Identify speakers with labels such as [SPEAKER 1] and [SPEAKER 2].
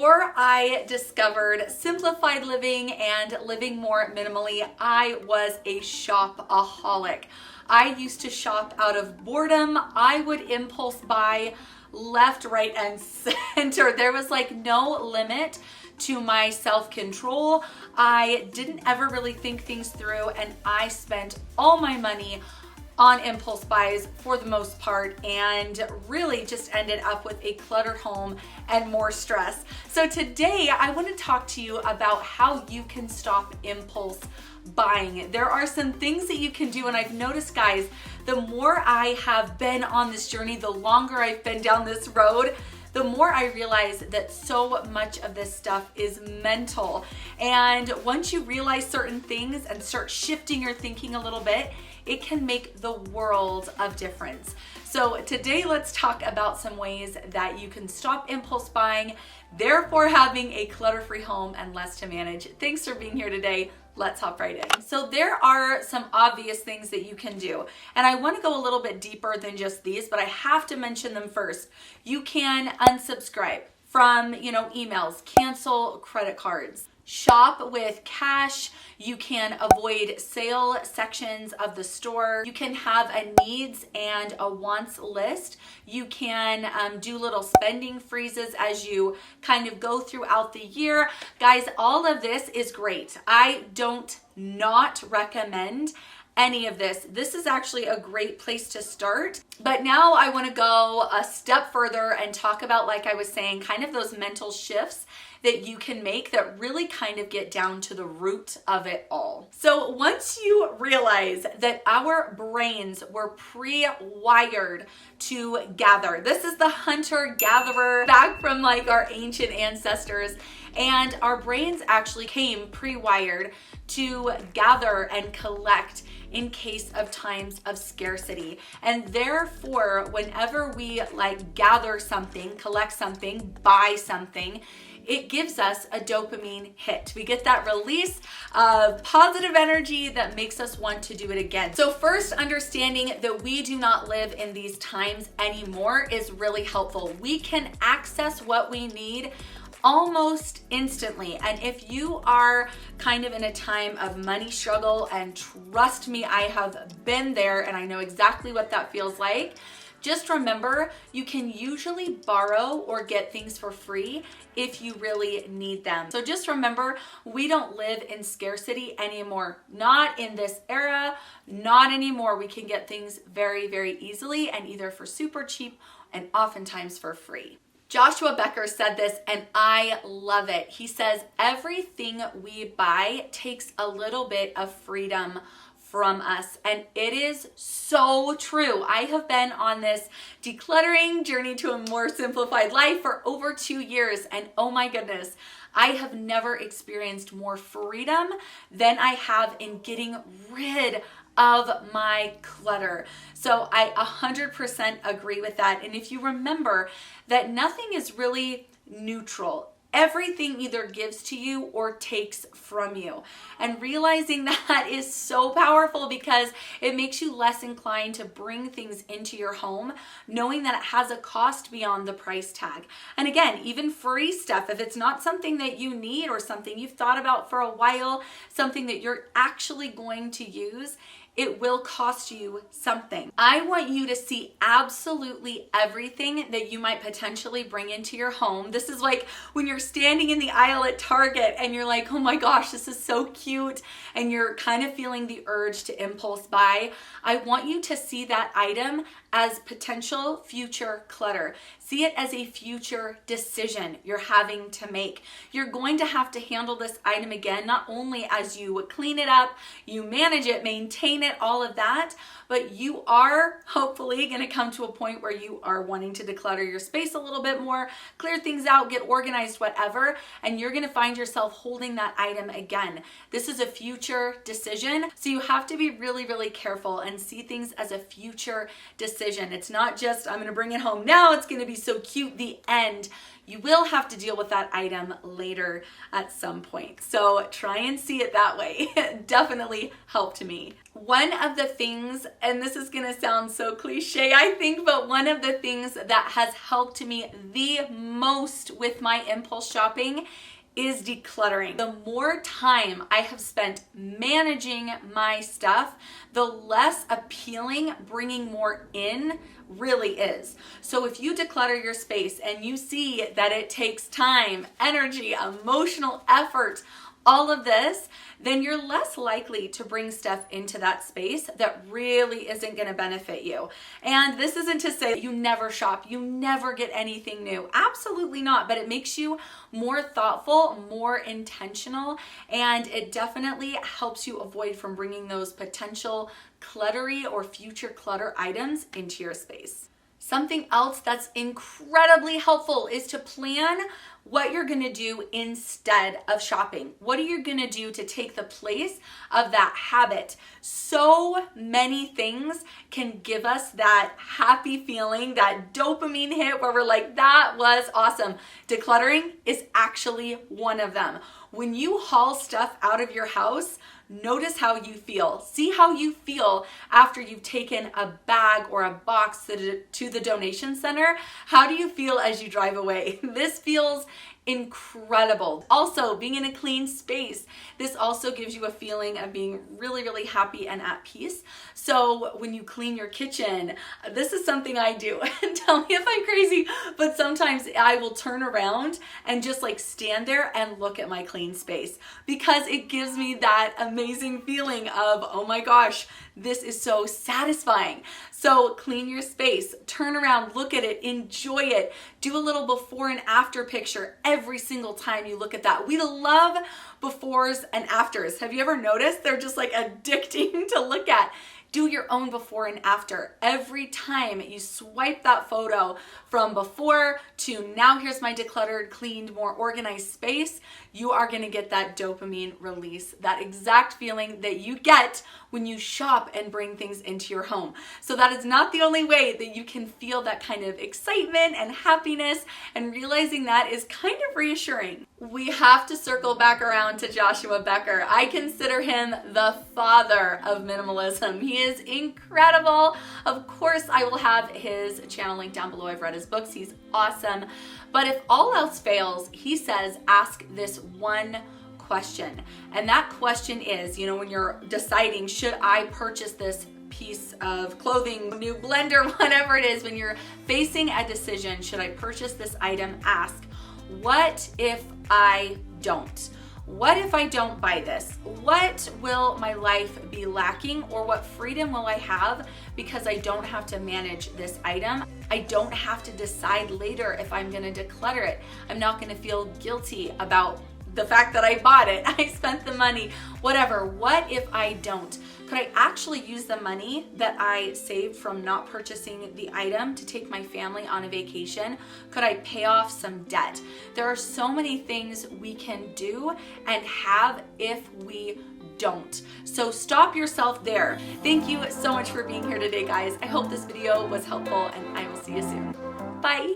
[SPEAKER 1] Before I discovered simplified living and living more minimally, I was a shopaholic. I used to shop out of boredom. I would impulse buy left, right, and center. There was like no limit to my self-control. I didn't ever really think things through, and I spent all my money on impulse buys for the most part, and really just ended up with a cluttered home and more stress. So today I want to talk to you about how you can stop impulse buying. There are some things that you can do, and I've noticed, guys, the more I have been on this journey, the longer I've been down this road, the more I realize that so much of this stuff is mental. And once you realize certain things and start shifting your thinking a little bit, it can make the world of difference. So today, let's talk about some ways that you can stop impulse buying, therefore having a clutter-free home and less to manage. Thanks for being here today. Let's hop right in. So there are some obvious things that you can do, and I want to go a little bit deeper than just these, but I have to mention them first. You can unsubscribe from, emails, cancel credit cards, shop with cash. You can avoid sale sections of the store. You can have a needs and a wants list. You can do little spending freezes as you kind of go throughout the year. Guys, all of this is great. I don't not recommend any of this. This is actually a great place to start. But now I want to go a step further and talk about, like I was saying, kind of those mental shifts that you can make that really kind of get down to the root of it all. So once you realize that our brains were pre-wired to gather, this is the hunter-gatherer back from like our ancient ancestors, and our brains actually came pre-wired to gather and collect in case of times of scarcity. And therefore, whenever we like gather something, collect something, buy something, it gives us a dopamine hit. We get that release of positive energy that makes us want to do it again. So first, understanding that we do not live in these times anymore is really helpful. We can access what we need almost instantly. And if you are kind of in a time of money struggle, and trust me, I have been there and I know exactly what that feels like, just remember, you can usually borrow or get things for free if you really need them. So just remember, we don't live in scarcity anymore. Not in this era, not anymore. We can get things very, very easily, and either for super cheap and oftentimes for free. Joshua Becker said this, and I love it. He says, everything we buy takes a little bit of freedom from us. And it is so true. I have been on this decluttering journey to a more simplified life for over 2 years. And oh my goodness, I have never experienced more freedom than I have in getting rid of my clutter. So I 100% agree with that. And if you remember that nothing is really neutral, everything either gives to you or takes from you. And realizing that is so powerful, because it makes you less inclined to bring things into your home, knowing that it has a cost beyond the price tag. And again, even free stuff, if it's not something that you need or something you've thought about for a while, something that you're actually going to use, it will cost you something. I want you to see absolutely everything that you might potentially bring into your home. This is like when you're standing in the aisle at Target and you're like, oh my gosh, this is so cute, and you're kind of feeling the urge to impulse buy. I want you to see that item as potential future clutter. See it as a future decision you're having to make. You're going to have to handle this item again, not only as you clean it up, you manage it, maintain it, all of that, but you are hopefully going to come to a point where you are wanting to declutter your space a little bit more, clear things out, get organized, whatever, and you're going to find yourself holding that item again. This is a future decision, so you have to be really, really careful and see things as a future decision. It's not just, I'm going to bring it home now, it's going to be so cute, the end. you will have to deal with that item later at some point. So try and see it that way. It definitely helped me. One of the things, and this is gonna sound so cliche, I think, but one of the things that has helped me the most with my impulse shopping is decluttering. The more time I have spent managing my stuff, the less appealing bringing more in really is. So if you declutter your space and you see that it takes time, energy, emotional effort, all of this, then you're less likely to bring stuff into that space that really isn't going to benefit you. And this isn't to say you never shop, you never get anything new. Absolutely not, but it makes you more thoughtful, more intentional, and it definitely helps you avoid from bringing those potential cluttery or future clutter items into your space. Something else that's incredibly helpful is to plan what you're gonna do instead of shopping. What are you gonna do to take the place of that habit? So many things can give us that happy feeling, that dopamine hit where we're like, that was awesome. Decluttering is actually one of them. When you haul stuff out of your house, notice how you feel. See how you feel after you've taken a bag or a box to the donation center. How do you feel as you drive away? This feels incredible. Also, being in a clean space, this also gives you a feeling of being really, really happy and at peace. So when you clean your kitchen, this is something I do. Tell me if I'm crazy, but sometimes I will turn around and just like stand there and look at my clean space because it gives me that amazing feeling of, oh my gosh, this is so satisfying. So clean your space, turn around, look at it, enjoy it, do a little before and after picture every single time you look at that. We love befores and afters. Have you ever noticed? They're just like addicting to look at. Do your own before and after. Every time you swipe that photo from before to now here's my decluttered, cleaned, more organized space, you are gonna get that dopamine release, that exact feeling that you get when you shop and bring things into your home. So that is not the only way that you can feel that kind of excitement and happiness, and realizing that is kind of reassuring. We have to circle back around to Joshua Becker. I consider him the father of minimalism. He is incredible. Of course, I will have his channel link down below. I've read his books. He's awesome. But if all else fails, he says, ask this one question. And that question is, when you're deciding, should I purchase this piece of clothing, new blender, whatever it is, when you're facing a decision, should I purchase this item? Ask, what if I don't? What if I don't buy this? What will my life be lacking, or what freedom will I have because I don't have to manage this item? I don't have to decide later if I'm gonna declutter it. I'm not gonna feel guilty about the fact that I bought it, I spent the money, whatever. What if I don't? Could I actually use the money that I saved from not purchasing the item to take my family on a vacation? Could I pay off some debt? There are so many things we can do and have if we don't. So stop yourself there. Thank you so much for being here today, guys. I hope this video was helpful, and I will see you soon. Bye.